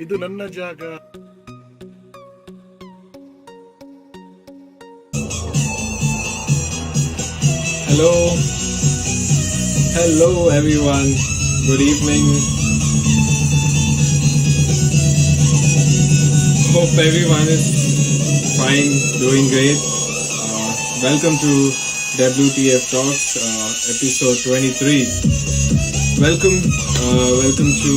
ಇದು ನನ್ನ ಜಾಗ. Hello, hello everyone. Good evening. Hope everyone is fine, doing great. Welcome to WTF Talks, episode 23. Welcome to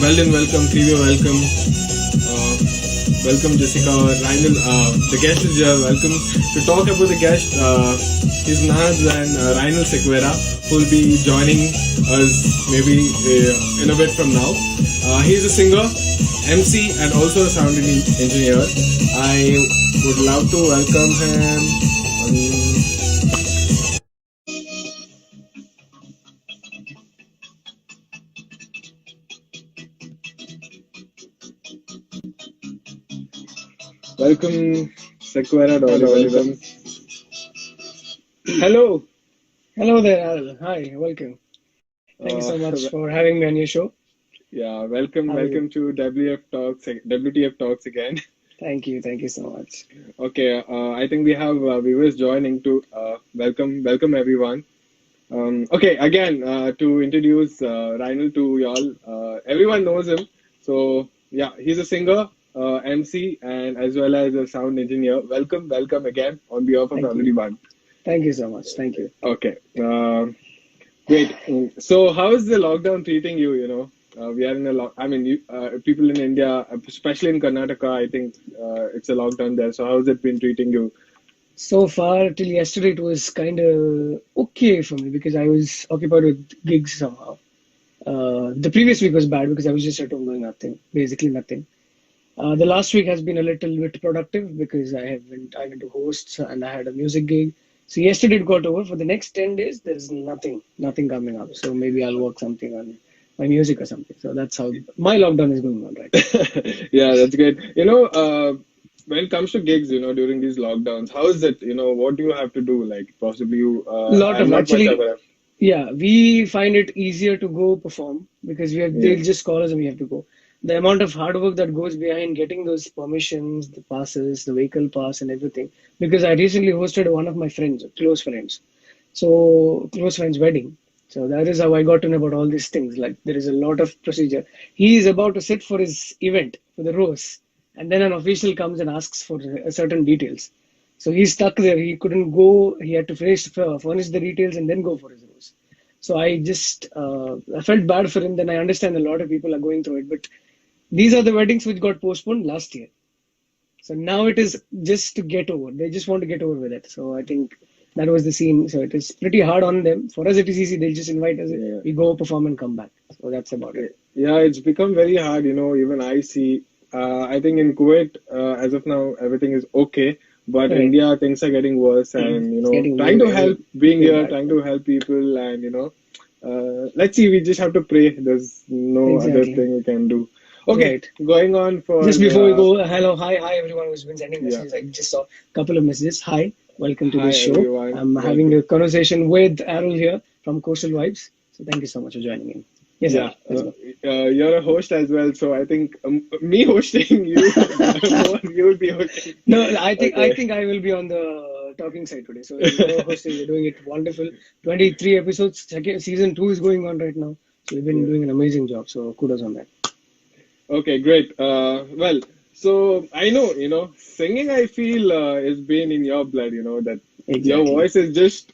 Weldon, welcome, Clivio, welcome. Welcome Jessica, Rynel, the guest is here. Welcome. To talk about the guest, is none other than Rynel Sequeira, who will be joining us maybe in a bit from now. He is a singer, MC, and also a sound engineer. I would love to welcome him. Welcome, Sequeira. Welcome. Hello. Hello there, Al. Hi, welcome. Thank you so much for having me on your show. Yeah, welcome to WTF Talks again. Thank you so much. Okay, I think we have viewers joining to welcome everyone. Okay, again to introduce Rynel to y'all. Everyone knows him, so yeah, he's a singer, MC, and as well as a sound engineer. Welcome again on behalf of everyone. Thank you so much. Thank you. Okay, great. So, how is the lockdown treating you? You know, we are in a people in India, especially in Karnataka, I think it's a lockdown there. So, how has it been treating you? So far, till yesterday, it was kind of okay for me because I was occupied with gigs somehow. The previous week was bad because I was just at home doing nothing, basically nothing. The last week has been a little bit productive because I went to hosts and I had a music gig. So yesterday it got over. For the next 10 days, there's nothing coming up. So maybe I'll work something on my music or something. So that's how my lockdown is going on right now. Yeah, that's great. You know, when it comes to gigs, you know, during these lockdowns, how is it? You know, what do you have to do? Like possibly you. Yeah, we find it easier to go perform because they'll just call us and we have to go. The amount of hard work that goes behind getting those permissions, the passes, the vehicle pass and everything. Because I recently hosted one of my friends, close friends wedding. So that is how I got to know about all these things. Like there is a lot of procedure. He is about to sit for his event, for the rose. And then an official comes and asks for certain details. So he's stuck there. He couldn't go. He had to furnish the details and then go for his rose. So I just I felt bad for him. Then I understand a lot of people are going through it. But these are the weddings which got postponed last year. So now it is just to get over. They just want to get over with it. So I think that was the scene. So it is pretty hard on them. For us, it is easy. They'll just invite us. Yeah. We go perform and come back. So that's about it. Yeah, it's become very hard. You know, even I see. I think in Kuwait, as of now, everything is okay. But in India, things are getting worse. And, you know, trying to help, being here, trying to help people. And, you know, let's see. We just have to pray. There's no other thing we can do. Okay, right. Going on for... Just before we go, hi everyone who's been sending messages. I just saw a couple of messages. Hi, welcome to the show. Everyone. I'm having a conversation with Arul here from Costal Vibes. So thank you so much for joining in. Yes, yeah. You're a host as well, so I think me hosting you, you will be hosting. No, I think I will be on the talking side today. So you're hosting, you're doing it wonderful. 23 episodes. Season 2 is going on right now. So you've been doing an amazing job. So kudos on that. Okay, great. Well, so I know, you know, singing, I feel has been in your blood, you know, that your voice is just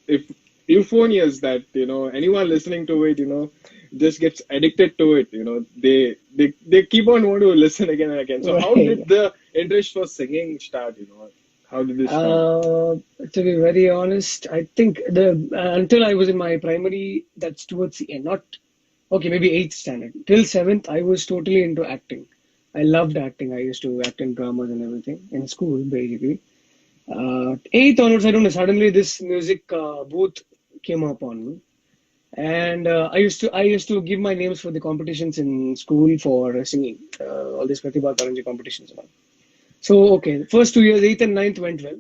euphonious that, you know, anyone listening to it, you know, just gets addicted to it, you know, they keep on wanting to listen again and again. So how did the interest for singing start, you know? How did this start? To be very honest, I think until I was in my primary, that's towards the end, maybe 8th standard. Till 7th, I was totally into acting. I loved acting. I used to act in dramas and everything in school, basically. 8th onwards, I don't know, suddenly this music booth came up on me. And I used to give my names for the competitions in school for singing, all these Pratibha Karanji competitions and all. So, okay, first 2 years, 8th and 9th went well.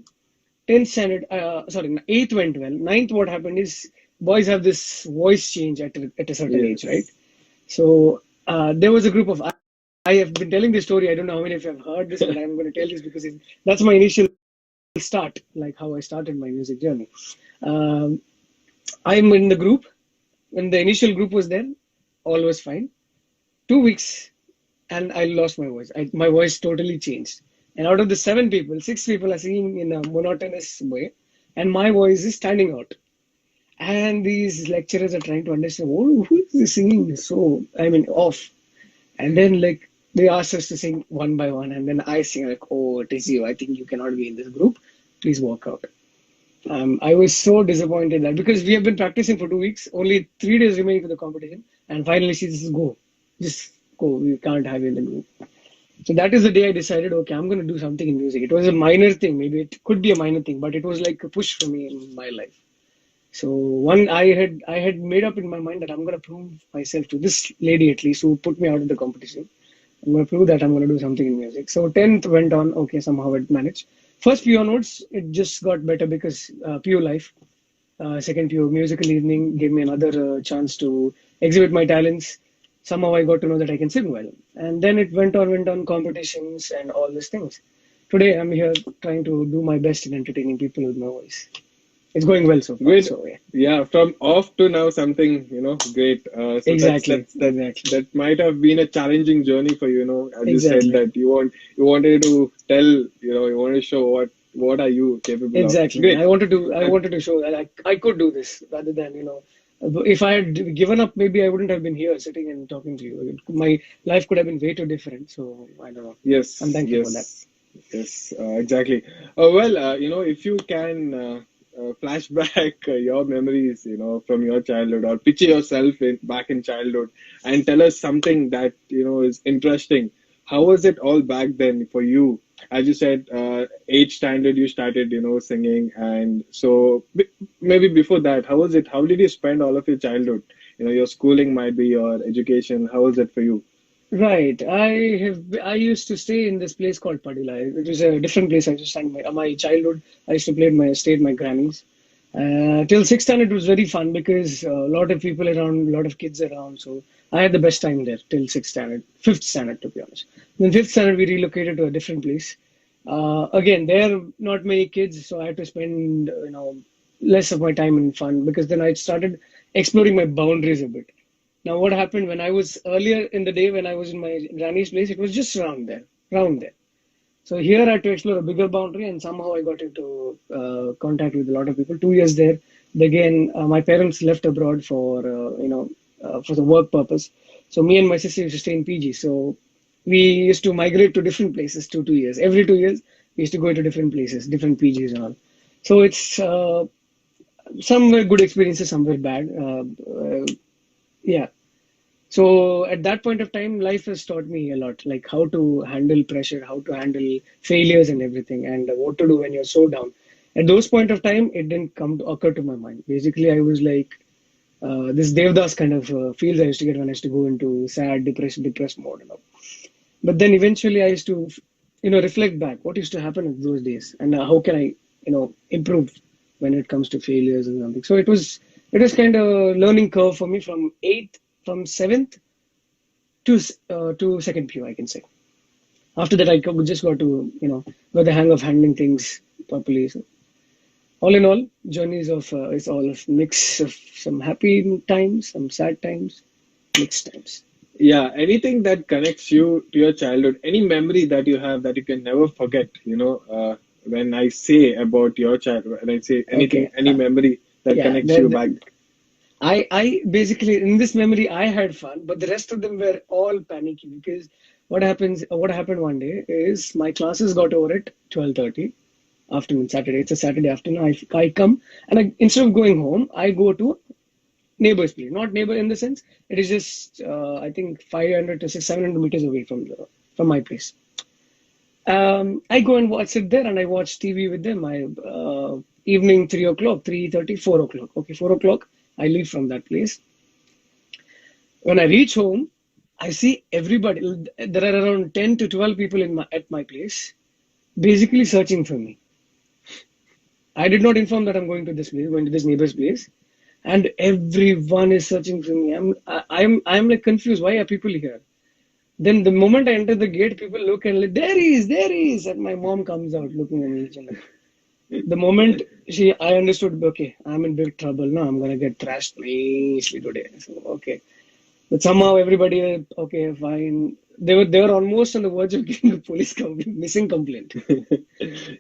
10th standard, 8th went well. 9th, what happened is, boys have this voice change at a certain age, right? So there was a group of I have been telling this story. I don't know how many of you have heard this, but I'm going to tell this because that's my initial start, like how I started my music journey. Um, I'm in the group. When the initial group was there, all was fine. 2 weeks, and I lost my voice. My voice totally changed. And out of the 7 people, 6 people are singing in a monotonous way, and my voice is standing out. And these lecturers are trying to understand, oh, who is this singing so, I mean, off. And then, like, they asked us to sing one by one, and then I sing, like, oh, it is you. I think you cannot be in this group. Please walk out. I was so disappointed that because we have been practicing for 2 weeks, only 3 days remaining for the competition, and finally she says, go, just go. We can't have you in the group. So that is the day I decided, okay, I'm going to do something in music. It was a minor thing, maybe it could be a minor thing, but it was like a push for me in my life. So I had made up in my mind that I'm going to prove myself to this lady at least who put me out of the competition. I'm going to prove that I'm going to do something in music. So 10th went on. Okay, somehow it managed. First PO notes, it just got better because PO life. Second PO musical evening gave me another chance to exhibit my talents. Somehow I got to know that I can sing well. And then it went on competitions and all these things. Today I'm here trying to do my best in entertaining people with my voice. It's going well so far. Great. So yeah. Yeah, from off to now something, great. So Exactly. that Exactly. that might have been a challenging journey for you, as you said Exactly. that you wanted to tell, you wanted to show what are you capable of. Exactly. Great. I wanted to show that I could do this rather than, if I had given up, maybe I wouldn't have been here sitting and talking to you. My life could have been way too different. So I don't know. I'm Yes, thankful for that. yes, yes, exactly. Well, if you can flash back your memories, from your childhood, or picture yourself back in childhood, and tell us something that is interesting. How was it all back then for you? As you said, 8th standard you started, singing, and so maybe before that, how was it? How did you spend all of your childhood? Your schooling might be your education. How was it for you? Right. I used to stay in this place called Padilla. It was a different place. I just spent my childhood. I used to play stay at my granny's. Till sixth standard it was very fun because a lot of people around, a lot of kids around. So I had the best time there till sixth standard, fifth standard to be honest. Then fifth standard we relocated to a different place. Again, there not many kids, so I had to spend less of my time in fun because then I started exploring my boundaries a bit. Now, what happened when I was earlier in the day when I was in my granny's place, it was just around there. So here I had to explore a bigger boundary, and somehow I got into contact with a lot of people. 2 years there. Again, my parents left abroad for the work purpose. So me and my sister used to stay in PG. So we used to migrate to different places 2 years. Every 2 years, we used to go to different places, different PGs and all. So it's some were good experiences, some were bad. Yeah. So at that point of time, life has taught me a lot, like how to handle pressure, how to handle failures and everything, and what to do when you're so down. At those point of time, it didn't come to occur to my mind. Basically, I was like this Devdas kind of feels I used to get when I used to go into sad, depressed mode and all. But then eventually, I used to, reflect back what used to happen in those days, and how can I, improve when it comes to failures and something. So it was kind of a learning curve for me from seventh to second PU, I can say. After that, just got to got the hang of handling things properly. So all in all, journeys of it's all a mix of some happy times, some sad times, mixed times. Yeah, anything that connects you to your childhood, any memory that you have that you can never forget, when I say about your childhood, when I say anything, Okay, any memory that yeah. connects you back. I basically in this memory I had fun, but the rest of them were all panicky because what happened one day is my classes got over at 12:30 afternoon Saturday. It's a Saturday afternoon. I come and instead of going home, I go to neighbor's place. Not neighbor in the sense it is just I think 500 to 700 meters away from my place. I go and sit there and I watch TV with them. I evening 3 o'clock, 3:30, 4 o'clock. Okay, 4 o'clock. I leave from that place. When I reach home, I see everybody. There are around 10 to 12 people at my place, basically searching for me. I did not inform that I'm going to this neighbor's place, and everyone is searching for me. I'm like confused. Why are people here? Then the moment I enter the gate, people look and like, there he is, and my mom comes out looking at me. And like, the moment I understood, okay, I'm in big trouble now. I'm gonna get thrashed nicely today. So okay, but somehow everybody, okay, fine. They were almost on the verge of getting a police complaint, missing complaint,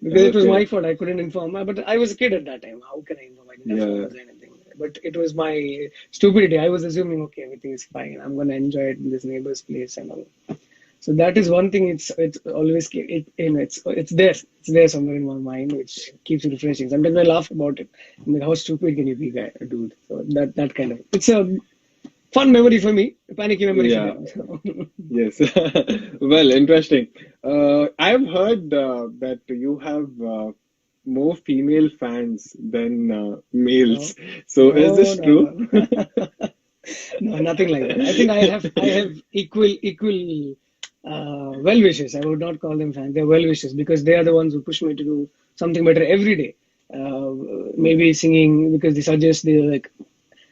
because it was Okay. my fault. I couldn't inform. But I was a kid at that time. How can I inform? I didn't have Yeah. phones or anything. But it was my stupidity. I was assuming, okay, everything is fine. I'm gonna enjoy it in this neighbor's place and all. So that is one thing. It's always it's there somewhere in my mind, which keeps refreshing. Sometimes I laugh about it. I'm like, how stupid can you be, guy, dude? So that kind of it's a fun memory for me, a panicky memory for Yeah. them. So, Yes. Well, interesting. I've heard that you have more female fans than no, males. So is no, this no, true? no. No, nothing like that. I think I have equal well wishers. I would not call them fans. They're well wishers because they are the ones who push me to do something better every day. Uh, Maybe singing because they suggest they like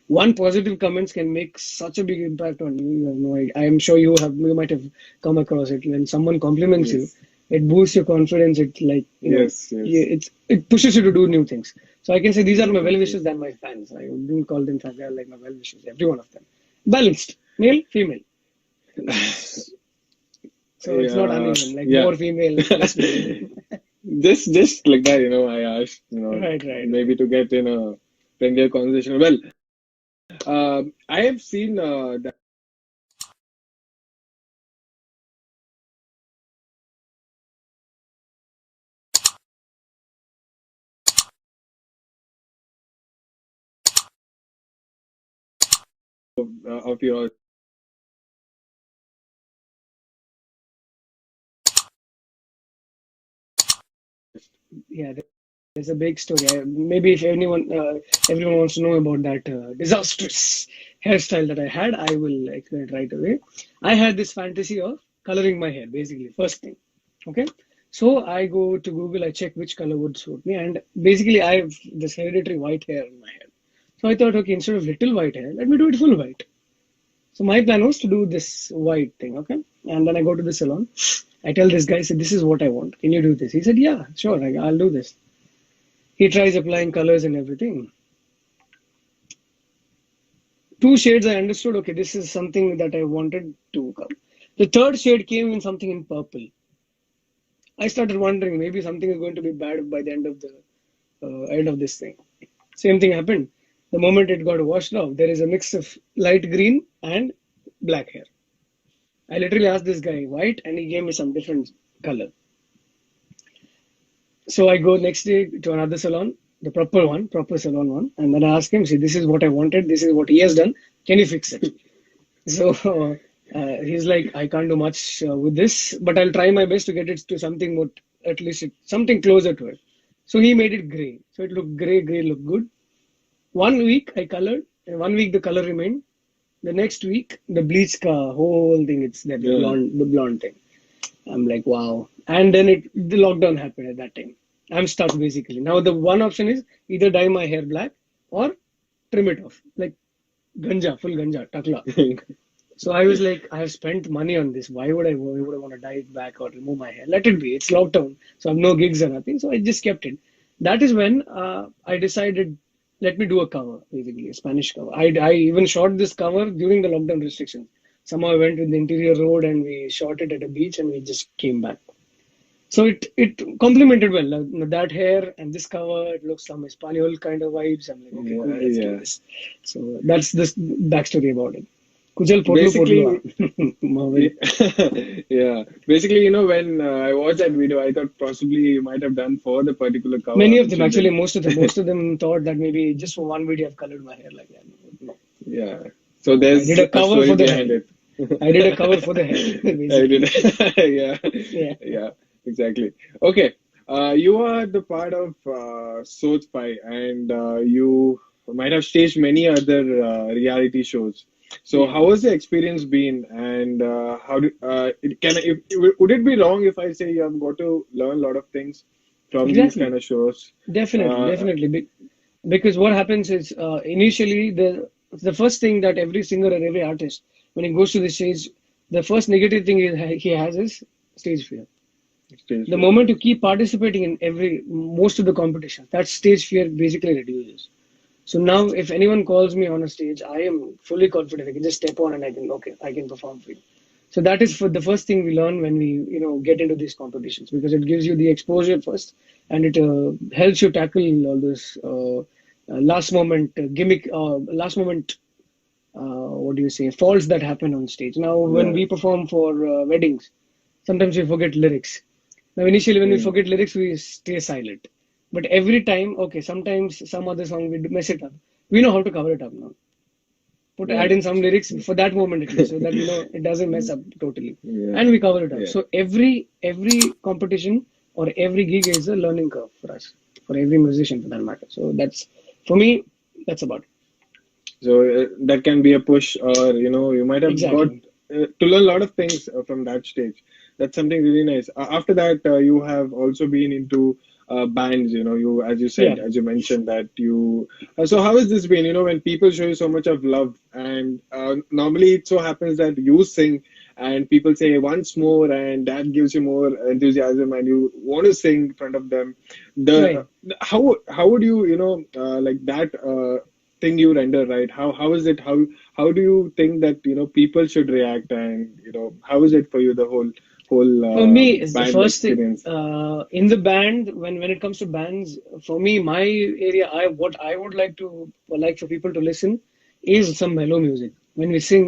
one positive comments can make such a big impact on you. You have no idea. I am sure you might have come across it when someone compliments you. Yes. It boosts your confidence. It like Yes. Yes. it pushes you to do new things. So I can say these are my well Yes. wishers than my fans. I wouldn't call them fans. They are like my well wishers. Every one of them, balanced, male, female. Yes. So it's not Yeah. uneven. Like Yeah. more female, less male. Just like that, I asked, Right, right, right. maybe to get in a friendlier conversation. Well, I have seen that of yours. Yeah, there's a big story. Maybe if everyone wants to know about that disastrous hairstyle that I had, I will explain it right away. I had this fantasy of coloring my hair, basically, first thing. Okay, so I go to Google, I check which color would suit me, and basically I have this hereditary white hair in my hair. So I thought, okay, instead of little white hair, let me do it full white. So my plan was to do this white thing, okay? And then I go to the salon. I tell this guy, I said, this is what I want. Can you do this? He said, yeah, sure, I'll do this. He tries applying colors and everything. Two shades I understood, okay, this is something that I wanted to come. The third shade came in something in purple. I started wondering maybe something is going to be bad by the end of this thing. Same thing happened. The moment it got washed off, there is a mix of light green and black hair. I literally asked this guy white, and he gave me some different color. So I go next day to another salon, the proper one, proper salon one, and then I ask him, see, this is what I wanted, this is what he has done. Can you fix it? So he's like, I can't do much with this, but I'll try my best to get it to something what at least something closer to it. So he made it gray. So it looked gray, gray looked good. 1 week I colored, and 1 week the color remained. The next week the bleach whole thing, it's that Yeah. the blonde thing. I'm like, wow. And then the lockdown happened at that time. I'm stuck basically. Now the one option is either dye my hair black or trim it off. Like full ganja, takla. So I was like, I have spent money on this. Why would I want to dye it back or remove my hair? Let it be. It's lockdown. So I have no gigs or nothing. So I just kept it. That is when I decided, let me do a cover, basically, a Spanish cover. I even shot this cover during the lockdown restrictions. Somehow I went with the interior road and we shot it at a beach and we just came back. So it complemented well. That hair and this cover, it looks some Espanol kind of vibes. I'm like, okay, cool, Yeah. let's do Yeah. this. So that's this backstory about it. Kujal Podlu Basically, Podlu. Marvel. yeah. Basically, when I watched that video, I thought possibly you might have done for the particular cover, Many of which them, you actually, did. most of them thought that maybe just for one video I've colored my hair like that. No, Yeah. So I there's did a a cover story for the hair. behind it. I did a cover for the hair, I did. basically. Yeah. Yeah. Yeah. Exactly. Okay. You are the part of Soch Pai, and you might have staged many other reality shows. So, Yeah. how has the experience been, and how do would it be wrong if I say you have got to learn a lot of things from these kind Exactly. of shows? Definitely. Uh, Definitely. Because what happens is initially the first thing that every singer or every artist when he goes to the stage, the first negative thing he has is stage fear. Stage The fear. moment you keep participating in most of the competition, that stage fear basically reduces. So now, if anyone calls me on a stage, I am fully confident. I can just step on and I can perform for you. So that is for the first thing we learn when we, get into these competitions, because it gives you the exposure first, and it helps you tackle all those last moment gimmick, last moment, what do you say, faults that happen on stage. Now, when Yeah. we perform for weddings, sometimes we forget lyrics. Now, initially, when we Mm. forget lyrics, we stay silent. But every time, okay, sometimes some other song we mess it up. We know how to cover it up now. Add Yeah. in some lyrics for that moment at least, so that it doesn't mess up totally, Yeah. and we cover it up. Yeah. So every competition or every gig is a learning curve for us, for every musician for that matter. So that's for me. That's about it. So that can be a push, or you might have got Exactly. to learn a lot of things from that stage. That's something really nice. After that, you have also been into bands. You, as you Yeah. said, as you mentioned that you. So how has this been? When people show you so much of love, and normally it so happens that you sing, and people say once more, and that gives you more enthusiasm, and you want to sing in front of them. The Right. how would you like that thing you render, right? How is it? How do you think that people should react, and how is it for you, the whole For me, is the band first thing experience? in the band. When it comes to bands, for me, my area, what I would like for people to listen is some mellow music. When we sing,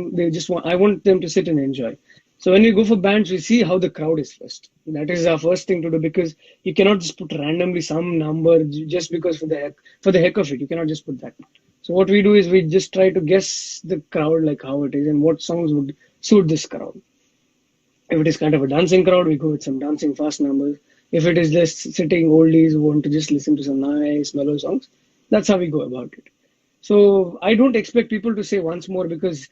I want them to sit and enjoy. So when we go for bands, we see how the crowd is first. That is our first thing to do, because you cannot just put randomly some number just because for the heck of it. You cannot just put that. So what we do is we just try to guess the crowd, like how it is and what songs would suit this crowd. If it is kind of a dancing crowd, we go with some dancing fast numbers. If it is just sitting oldies who want to just listen to some nice mellow songs, that's how we go about it. So I don't expect people to say once more, because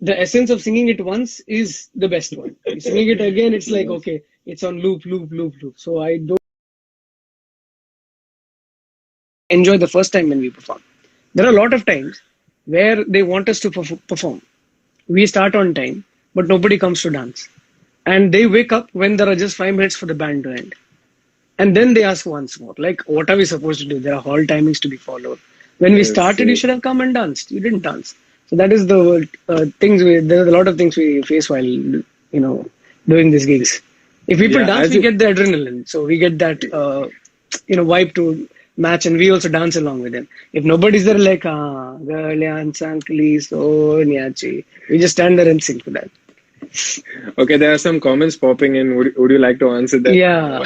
the essence of singing it once is the best one. You singing it again, it's like, Yes. okay, it's on loop, loop, loop, loop. So I don't enjoy the first time when we perform. There are a lot of times where they want us to perform. We start on time, but nobody comes to dance. And they wake up when there are just 5 minutes for the band to end. And then they ask once more, like, what are we supposed to do? There are hall timings to be followed. When we Yes. started, you should have come and danced. You didn't dance. So that is the there's a lot of things we face while, doing these gigs. If people Yeah. dance, As we you. get the adrenaline. So we get that, vibe to match, and we also dance along with them. If nobody's there, like, Galyan, Sankli, so Nyachi, we just stand there and sing for that. Okay, there are some comments popping in. Would you like to answer them? Yeah.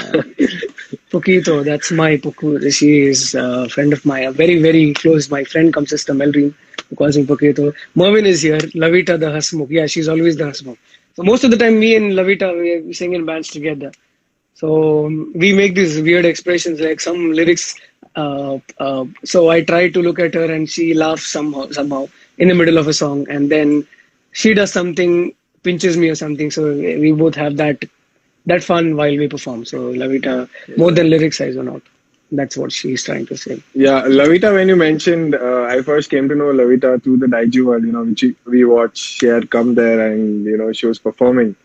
Pukito, that's my Puku. She is a friend of mine, a very, very close. My friend comes sister Melrin, who calls me Pukito. Mervin is here. Lavita the Hasmukh. Yeah, she's always the Hasmukh. So most of the time, me and Lavita, we sing in bands together. So we make these weird expressions, like some lyrics. So I try to look at her, and she laughs somehow in the middle of a song, and then she does something, pinches me or something. So we both have that fun while we perform. So Lavita, more Yeah. than lyrics, I do not. That's what she's trying to say. Yeah, Lavita, when you mentioned, I first came to know Lavita through the Daiju World, which we watched. She had come there, and, she was performing.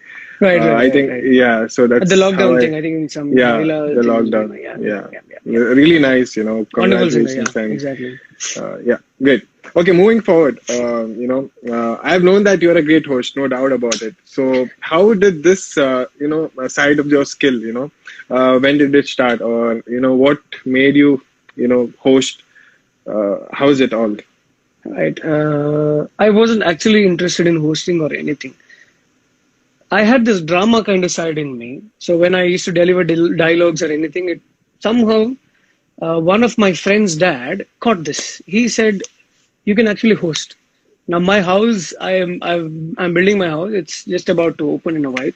Right, right, I right, think, right. yeah, so At the that's how lockdown I, thing, I think in some yeah, Gaila the thing. lockdown. Yeah, yeah, Yeah. yeah, yeah, yeah. Really nice, Wonderful singer, yeah, congratulations. And exactly. yeah, great. Okay, moving forward, I have known that you're a great host, no doubt about it. So, how did this, side of your skill, when did it start, or what made you, host? How's it all? Right. I wasn't actually interested in hosting or anything. I had this drama kind of side in me. So when I used to deliver dialogues or anything, it somehow one of my friend's dad caught this. He said, "You can actually host." Now my house, I'm building my house. It's just about to open in a while.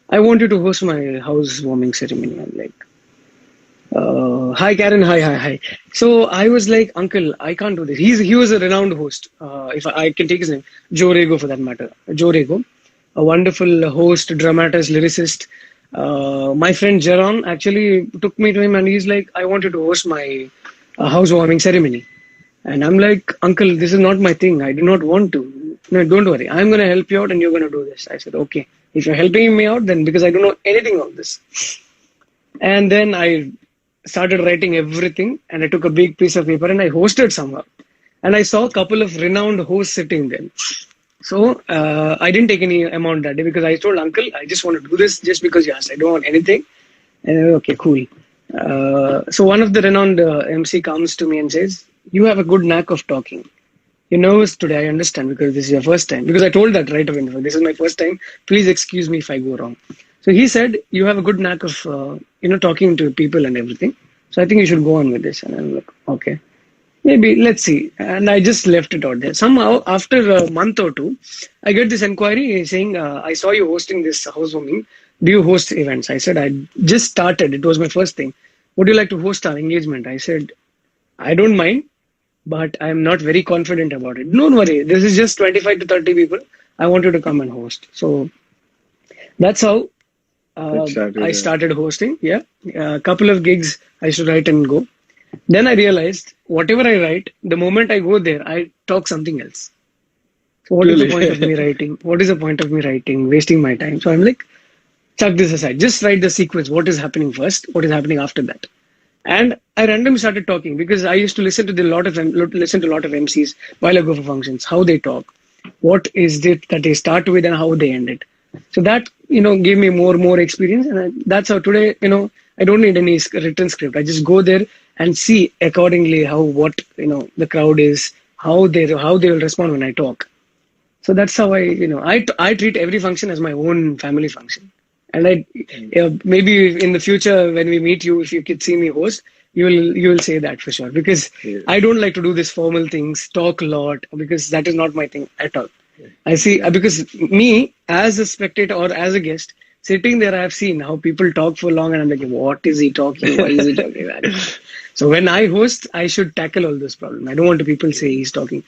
I want you to host my housewarming ceremony. I'm like, hi Karen, hi, hi, hi. So I was like, Uncle, I can't do this. He was a renowned host. If I can take his name, Joe Rego for that matter. Joe Rego, a wonderful host, dramatist, lyricist. My friend Jaron actually took me to him, and he's like, I wanted to host my housewarming ceremony. And I'm like, Uncle, this is not my thing. I do not want to. no, don't worry. I'm going to help you out and you're going to do this. I said, okay. If you're helping me out, then because I don't know anything of this. And then I started writing everything and I took a big piece of paper and I hosted somehow. And I saw a couple of renowned hosts sitting there. So I didn't take any amount that day because I told uncle, I just want to do this just because you asked. I don't want anything. And okay, cool. So one of the renowned MC comes to me and says, you have a good knack of talking. You're nervous today, I understand, because this is your first time. Because I told that right away. This is my first time. Please excuse me if I go wrong. So he said, you have a good knack of, talking to people and everything. So I think you should go on with this. And I'm like, okay, maybe let's see. And I just left it out there. Somehow, after a month or two, I get this inquiry saying, I saw you hosting this housewarming. Do you host events? I said, I just started. It was my first thing. Would you like to host our engagement? I said, I don't mind, but I'm not very confident about it. Don't worry. This is just 25 to 30 people. I want you to come and host. So that's how I started hosting. Yeah. A couple of gigs I should write and go. Then I realized whatever I write, the moment I go there, I talk something else. So what is the point of me writing? What is the point of me writing? Wasting my time. So I'm like, chuck this aside. Just write the sequence. What is happening first? What is happening after that? And I randomly started talking because I used to listen to a lot of MCs while I go for functions, how they talk, what is it that they start with and how they end it. So that, gave me more experience. And that's how today, I don't need any written script. I just go there and see accordingly the crowd is, how they will respond when I talk. So that's how I treat every function as my own family function. And maybe in the future when we meet you, if you could see me host, you will say that for sure. Because I don't like to do this formal things, talk a lot, because that is not my thing at all. I see, because me as a spectator or as a guest, sitting there, I have seen how people talk for long and I'm like, what is he talking? Why is he talking about it? So when I host, I should tackle all those problems. I don't want people say he's talking.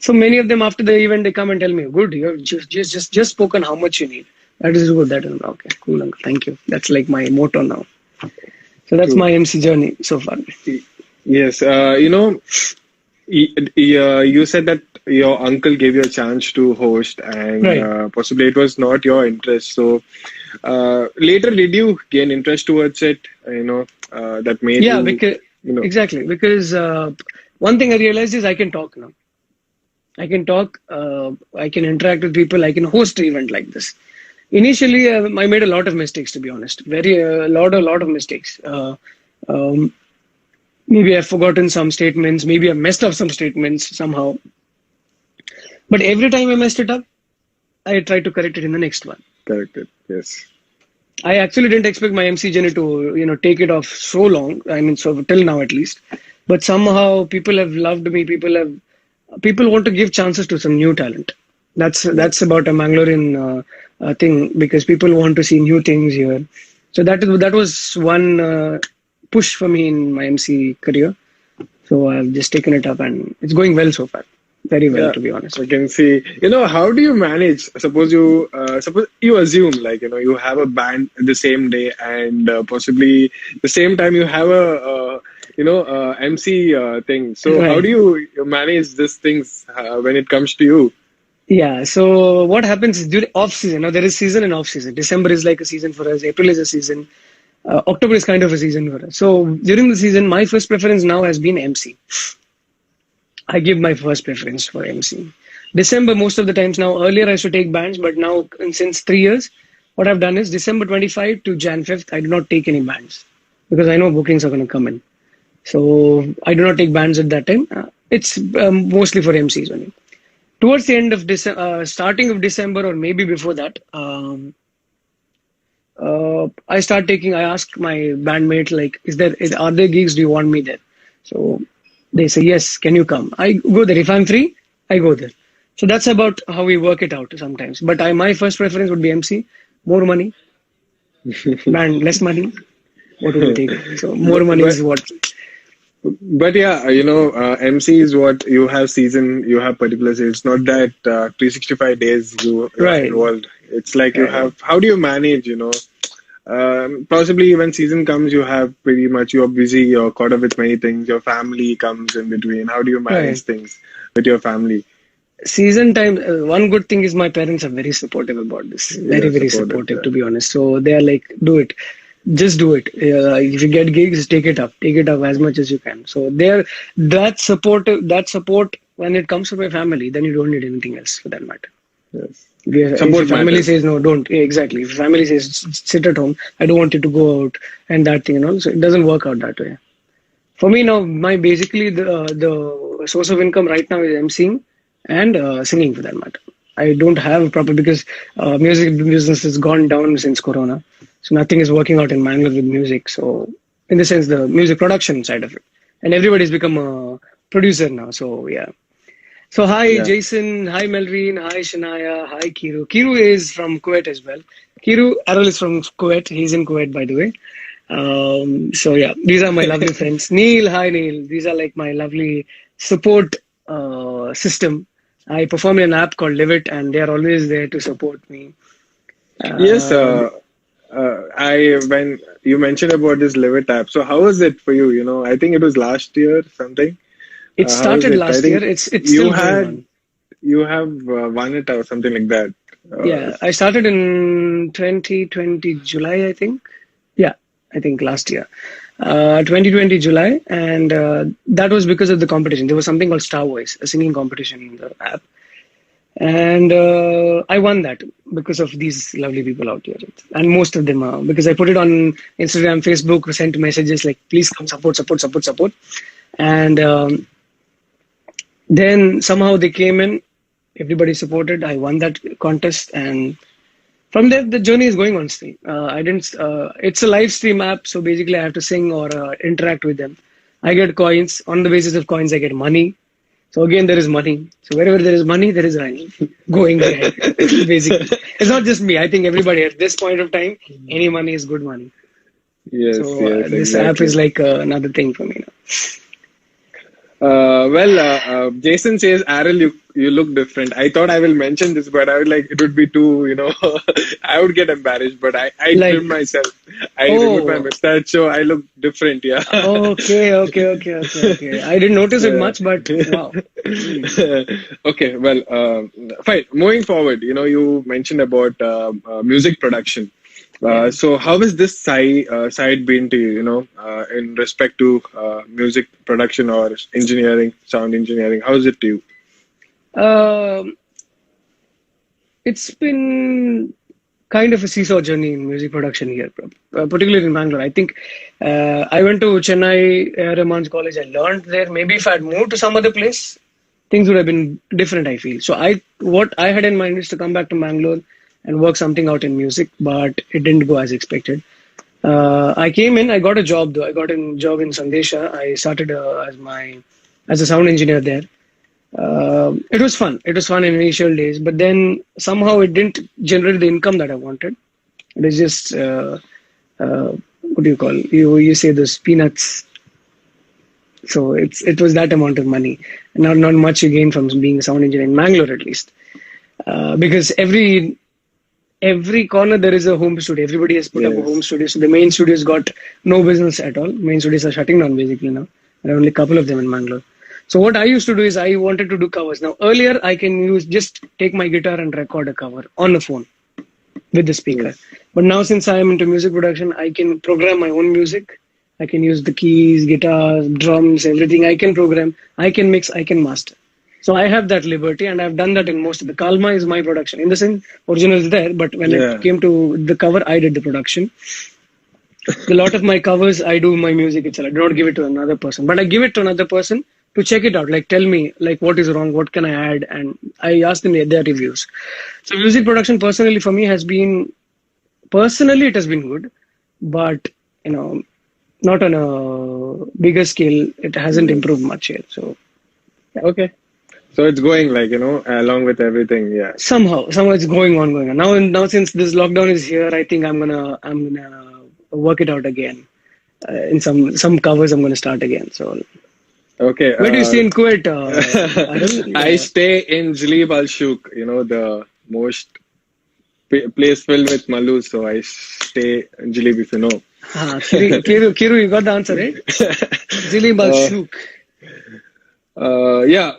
So many of them after the event, they come and tell me, good, you've just spoken how much you need. That is good. That is okay. Cool, uncle. Thank you. That's like my motto now. So that's my MC journey so far. Yes. You said that your uncle gave you a chance to host, and possibly it was not your interest. So later, did you gain interest towards it? That made you. Because exactly. Because one thing I realized is I can talk now. I can talk. I can interact with people. I can host an event like this. Initially, I made a lot of mistakes, to be honest. A lot of mistakes. Maybe I've forgotten some statements. Maybe I messed up some statements somehow. But every time I messed it up, I tried to correct it in the next one. Correct it, yes. I actually didn't expect my MC journey to, take it off so long. I mean, so till now at least. But somehow people have loved me. People want to give chances to some new talent. That's about a Mangalorean thing, because people want to see new things here. So that was one push for me in my MC career. So I've just taken it up and it's going well so far. Very well, to be honest. I can see. How do you manage? Suppose you assume you have a band the same day and possibly the same time you have a MC thing. So how do you manage these things when it comes to you? Yeah. So what happens is during off season. Now there is season and off season. December is like a season for us. April is a season. October is kind of a season for us. So during the season, my first preference now has been MC. I give my first preference for MC. December, most of the times now, earlier I used to take bands, but now since 3 years, what I've done is December 25 to Jan 5th, I do not take any bands because I know bookings are going to come in. So I do not take bands at that time. It's mostly for MCs only. Towards the end of December, starting of December or maybe before that, I ask my bandmate, are there gigs? Do you want me there? So they say, yes, can you come? I go there. If I'm free, I go there. So that's about how we work it out sometimes. But my first preference would be MC. More money. Band, less money. What would you take? So more money is what. But yeah, MC is what you have season, you have particular season. It's not that 365 days you are involved. It's like you have, how do you manage, possibly when season comes, you are busy, you're caught up with many things, your family comes in between. How do you manage things with your family? Season time. One good thing is my parents are very supportive about this. Very, Yeah, very supportive. supportive, Yeah. to be honest. So they are like, do it. Just do it. If you get gigs, take it up. Take it up as much as you can. So they're that supportive. That support when it comes to my family, then you don't need anything else for that matter. Yes. If your Support family matters. says no, don't. Exactly. If your family says sit at home, I don't want you to go out and that thing, So it doesn't work out that way. For me now, my basically the source of income right now is emceeing and singing for that matter. I don't have a proper because music business has gone down since Corona, so nothing is working out in Mangalore with music. So in the sense, the music production side of it, and everybody's become a producer now. So yeah. So hi Yeah. Jason, hi Melreen, hi Shania, hi Kiru. Kiru is from Kuwait as well. Kiru Errol is from Kuwait. He's in Kuwait by the way. So yeah, these are my lovely friends. Neil, hi Neil. These are like my lovely support system. I perform in an app called Live It, and they are always there to support me. Yes. Um, I when you mentioned about this Live It app, so how was it for you? I think it was last year something. it How was started it? I last year. think It's you still going had on. you have won it or something like that. Yeah, I started in 2020 July, I think. Yeah, I think last year. 2020 July, and that was because of the competition. There was something called Star Voice, a singing competition in the app, and I won that because of these lovely people out here, and most of them are because I put it on Instagram, Facebook, sent messages like, "Please come support, support, support, support," and then somehow they came in. Everybody supported. I won that contest, and from there, the journey is going on still. I didn't. It's a live stream app, so basically, I have to sing or interact with them. I get coins. On the basis of coins, I get money. So again, there is money. So wherever there is money, there is Rynel going ahead. Basically, it's not just me. I think everybody at this point of time, any money is good money. Yes, So yes, this app is exactly. like another thing for me now. Jason says, Aril, you look different. I thought I will mention this, but I would like it would be too, I would get embarrassed. But I trimmed Like, myself. I removed my oh, mustache, so I look different. Yeah. okay. I didn't notice it Yeah. much, but wow. Hmm. Okay, well, fine. Moving forward, you mentioned about music production. Yeah. So how has this side been to you, in respect to music production or engineering, sound engineering? How is it to you? Um, it's been kind of a seesaw journey in music production here, particularly in Bangalore. I think I went to Chennai Rahman's College. I learned there. Maybe if I'd moved to some other place, things would have been different, I feel. So what I had in mind is to come back to Bangalore and work something out in music, but it didn't go as expected. I came in, I got a job though. I got a job in Sandesha. I started as a sound engineer there. It was fun. It was fun in initial days, but then somehow it didn't generate the income that I wanted. It was just what do you call you say those peanuts. So it was that amount of money, not much you gain from being a sound engineer in Mangalore at least, because every corner there is a home studio. Everybody has put up a home Yes. studio. So the main studios got no business at all. Main studios are shutting down basically now. There are only a couple of them in Mangalore. So what I used to do is I wanted to do covers. Now earlier I can just take my guitar and record a cover on the phone with the speaker. Yes. But now since I am into music production, I can program my own music. I can use the keys, guitars, drums, everything. I can program. I can mix. I can master. So I have that liberty, and I've done that in most of the Kalma is my production. In the sense, original is there, but when it Yeah. came to the cover, I did the production. A lot of my covers, I do my music itself. I do not give it to another person, but I give it to another person to check it out. Like, tell me, like, what is wrong, what can I add, and I ask them their reviews. So, music production personally for me has been personally it has been good, but you know, not on a bigger scale. It hasn't improved Yes. much yet. So, yeah. Okay. So it's going like, along with everything. Yeah. Somehow it's going on. Now since this lockdown is here, I think I'm gonna work it out again. In some covers, I'm gonna start again. So, Okay. where do you stay in Kuwait, Adil? I stay in Jilib Al Shuk, the most place filled with Malus. So I stay in Jilib, if you know. Kiru, you got the answer, right? Zili Uh, Balshuk. Yeah,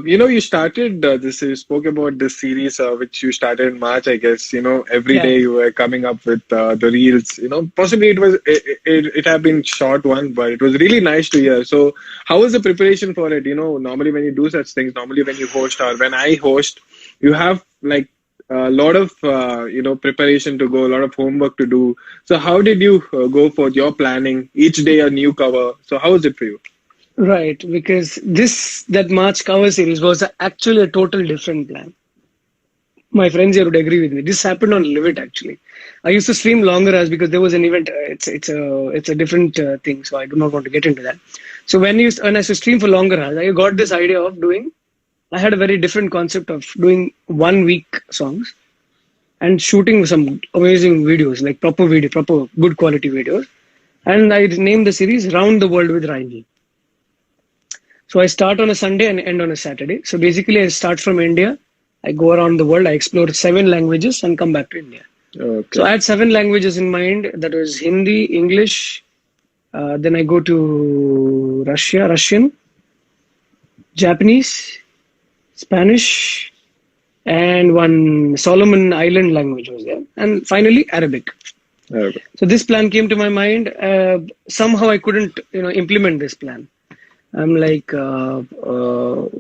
you started this. You spoke about this series, which you started in March, I guess. Every Yeah. day you were coming up with the reels. Possibly it have been short one, but it was really nice to hear. So, how was the preparation for it? Normally when you do such things, normally when you host or when I host, you have like a lot of preparation to go, a lot of homework to do. So, how did you go for your planning? Each day a new cover. So, how was it for you? Right, because that March cover series was actually a total different plan. My friends here would agree with me. This happened on Live It actually. I used to stream longer hours because there was an event. It's a different thing, so I do not want to get into that. So when I used to stream for longer hours, I got this idea of doing. I had a very different concept of doing 1 week songs and shooting some amazing videos, like proper good quality videos. And I named the series "Round the World with Rynel." So I start on a Sunday and end on a Saturday. So basically, I start from India. I go around the world. I explore 7 languages and come back to India. So I Okay. had 7 languages in mind. That was Hindi, English. Then I go to Russian, Japanese, Spanish, and one Solomon Island language was there. And finally, Arabic. Okay. So this plan came to my mind. Somehow I couldn't, implement this plan. I'm like,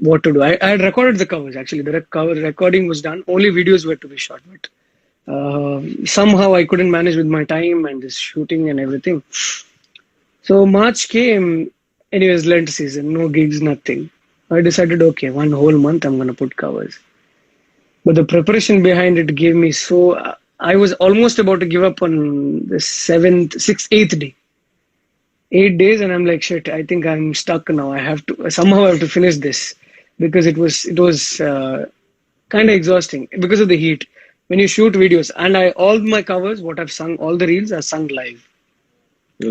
what to do? I had recorded the covers actually. The cover recording was done. Only videos were to be shot, but somehow I couldn't manage with my time and this shooting and everything. So March came. Anyways, Lent season, no gigs, nothing. I decided, okay, 1 whole month I'm gonna put covers. But the preparation behind it gave me so. I was almost about to give up on the seventh, sixth, eighth day. 8 days, and I'm like, shit. I think I'm stuck now. I have to somehow I have to finish this because it was kind of exhausting because of the heat. When you shoot videos, and all my covers, what I've sung, all the reels are sung live.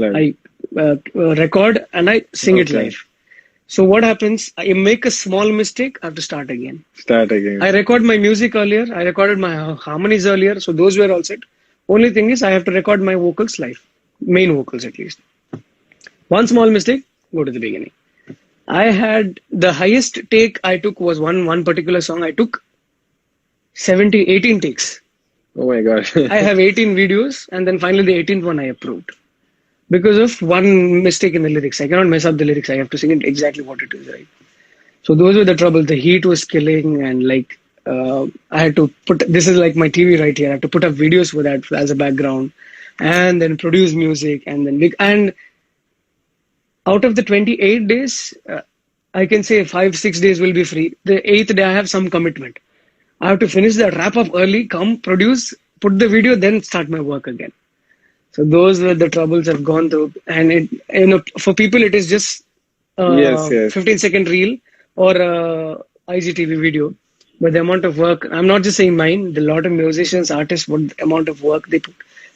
Like, I record and I sing it okay. live. So what happens? I make a small mistake, I have to start again. Start again. I record my music earlier. I recorded my harmonies earlier, so those were all set. Only thing is, I have to record my vocals live, main vocals at least. One small mistake, go to the beginning. I had the highest take I took was one particular song. I took 18 takes. Oh my God. I have 18 videos, and then finally the 18th one I approved because of one mistake in the lyrics. I cannot mess up the lyrics. I have to sing it exactly what it is, right? So those were the trouble. The heat was killing, and like I had to put. This is like my TV right here. I have to put up videos for that as a background, and then produce music, and then and out of the 28 days, I can say 5 6 days will be free. The eighth day I have some commitment. I have to finish the wrap up early, come produce, put the video, then start my work again. So those were the troubles I've gone through, and for people it is just Yes, yes. 15-second reel or IGTV video. But the amount of work, I'm not just saying mine. The lot of musicians, artists, what amount of work they put,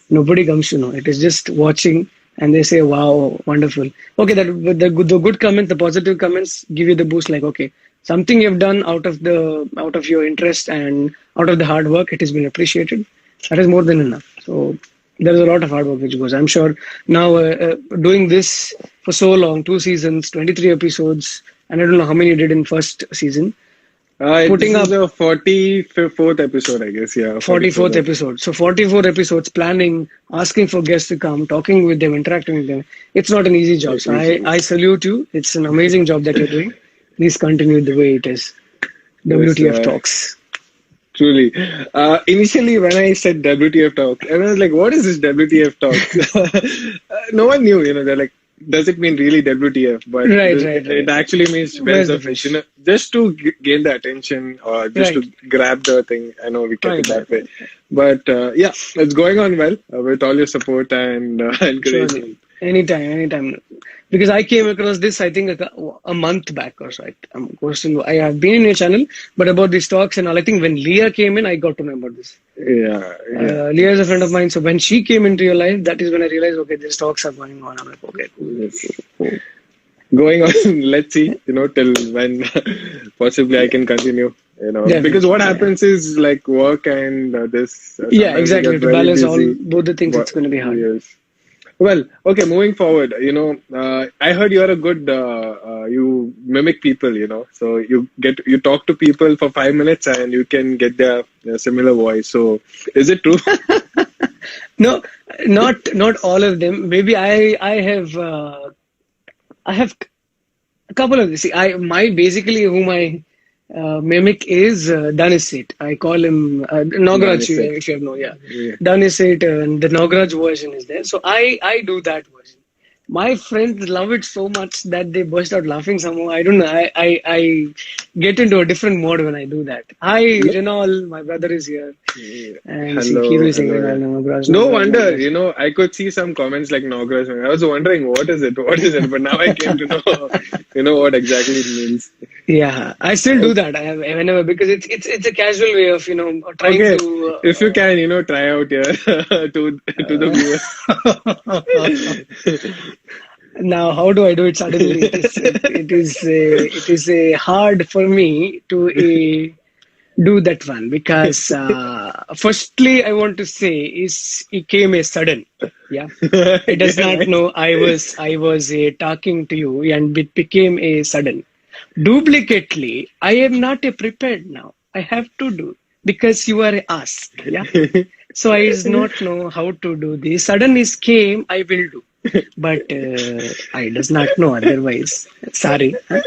nobody comes to know. It is just watching, and they say, "Wow, wonderful." Okay, the good comments, the positive comments give you the boost. Like, okay, something you've done out of your interest and out of the hard work, it has been appreciated. That is more than enough. So there is a lot of hard work which goes. I'm sure now doing this for so long, 2 seasons, 23 episodes, and I don't know how many you did in first season. This Putting is up the 44th episode, I guess. Yeah, 44th 44th. episode. So 44 episodes, planning, asking for guests to come, talking with them, interacting with them. It's not an easy job. So I salute you. It's an amazing job that you're doing. Please continue the way it is. Yes, WTF talks. truly. Initially, when I said WTF talk, and I was like, what is this WTF talk? No one knew, they're like, does it mean really WTF? But it actually means where's the fish? Just to gain the attention or just to grab the thing. I know we kept it that way. But yeah, it's going on well with all your support and encouragement. Anytime. Because I came across this, I think, a month back or so. I have been in your channel, but about these talks and all, I think when Leah came in, I got to know about this. Yeah. Leah is a friend of mine, so when she came into your life, that is when I realized, okay, these talks are going on. I'm like, okay, cool. Going on, let's see, till when possibly I can continue, Definitely, because what happens is like work and this. Yeah, exactly. To balance busy. both the things, it's going to be hard. Yes. Well, okay, moving forward, I heard you're a good, you mimic people, so you talk to people for 5 minutes and you can get their similar voice. So, is it true? No, not all of them. Maybe I have a couple of this. See, I my basically who my mimic is Danisit. I call him That Nagraj, is it. if you know, yeah. Yeah. Danisit, and the Nagraj version is there. So I do that version. My friends love it so much that they burst out laughing somehow. I don't know. I get into a different mode when I do that. Hi, No, Rynel, my brother is here. yeah. And Hello, Sequeira is saying, hello. Yeah. Nagraj, No Nagraj, wonder, Nagraj. I could see some comments like Nagraj. I was wondering, what is it? What is it? But now I came to know, what exactly it means. Yeah, I still do that. I have whenever because it's a casual way of trying Okay, to. if you can, try out here to the viewers. Now, how do I do it suddenly? It is hard for me to do that one because firstly, I want to say is it came a sudden. Yeah, it does Yeah, not nice. know I was talking to you and it became a sudden. Duplicately, I am not a prepared now. I have to do because you are asked. Yeah. So I does not know how to do this. Sudden is came, I will do. But I does not know otherwise. Sorry. Huh?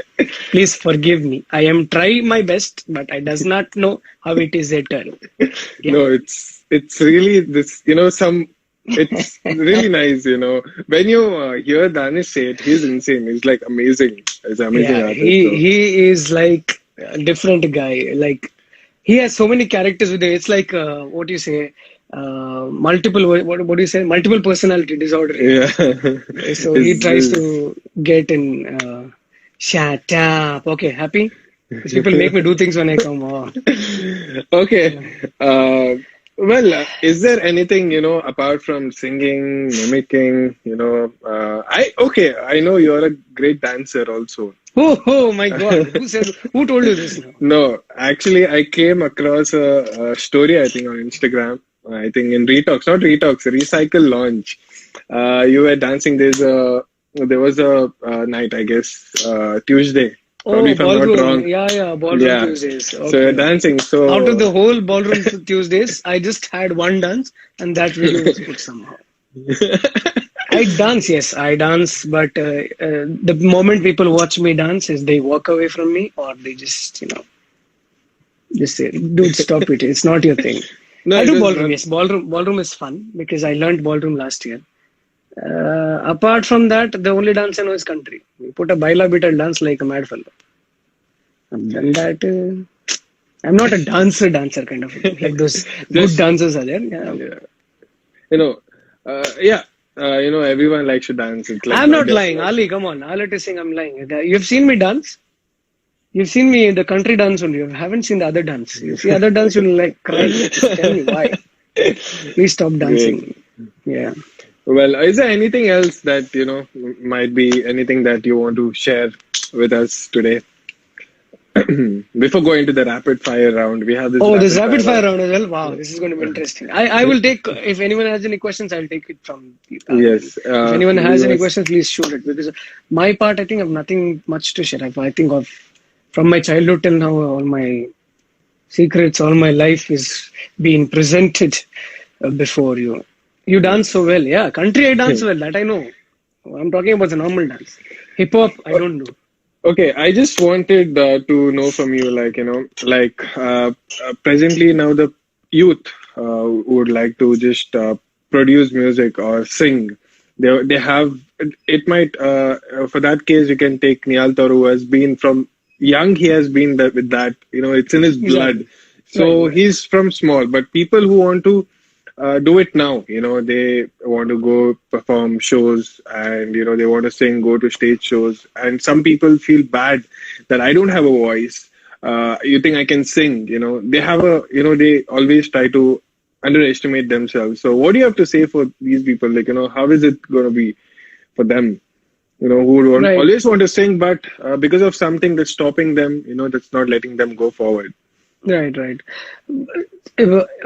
Please forgive me. I am trying my best, but I does not know how it is a turn. Yeah. No, it's really this, it's really nice, When you hear Danish say it, he's insane. He's like amazing. He's an amazing Yeah. artist. He So he is like a different guy. Like he has so many characters with it. It's like what do you say? Multiple what do you say? Multiple personality disorder. yeah, So he is tries to get in. Shut up. Okay, happy? These people make me do things when I come. Oh. okay. Is there anything, apart from singing, mimicking, I know you're a great dancer also. Oh my God. Who told you this now? No, actually, I came across a story, I think, on Instagram. I think in Retox, not Retox, Recycle launch. You were dancing. There was a night, I guess, Tuesday. Probably, Oh, if I'm not ballroom. wrong. Yeah, ballroom Yeah. Tuesdays. So you're Okay. dancing. Out of So the whole ballroom Tuesdays, I just had one dance, and that video was put somehow. I dance, yes, I dance, but the moment people watch me dance is they walk away from me or they just say, dude, stop it. It's not your thing. no, I it do was ballroom, not. yes. Ballroom is fun because I learned ballroom last year. Apart from that, the only dance I know is country. We put a baila beat and dance like a mad fellow. I've done that. I'm not a dancer kind of like those good Just dancers are there. Yeah. yeah, you know, yeah. Everyone likes to dance. It's like I'm not not just lying. like Ali, come on. All it is saying I'm lying. You've seen me dance. You've seen me in the country dance only. You haven't seen the other dance. You see other dance, you'll like cry. Just tell me why. Please stop great. dancing. Yeah. Well, is there anything else that might be anything that you want to share with us today? Before going to the rapid fire round, we have this Oh, this rapid fire rapid fire round. round as well. Wow, this is going to be interesting. I will take, if anyone has any questions, I'll take it from people. Yes, If anyone has any viewers. questions, please shoot it. Because my part, I think I have nothing much to share. I think of from my childhood till now, all my secrets, all my life is being presented before you. You dance so well. Yeah, country I dance well. That I know. I'm talking about the normal dance. Hip hop, I don't do. Okay, I just wanted to know from you, presently now the youth would like to just produce music or sing. They have it might for that case you can take Niall Toro who has been from young he has been with that it's in his blood. Exactly. So Right. he's from small, but people who want to do it now. They want to go perform shows and, they want to sing, go to stage shows. And some people feel bad that I don't have a voice. You think I can sing? They have they always try to underestimate themselves. So what do you have to say for these people? Like, how is it going to be for them? Who don't Right. always want to sing, but because of something that's stopping them, that's not letting them go forward. Right, right.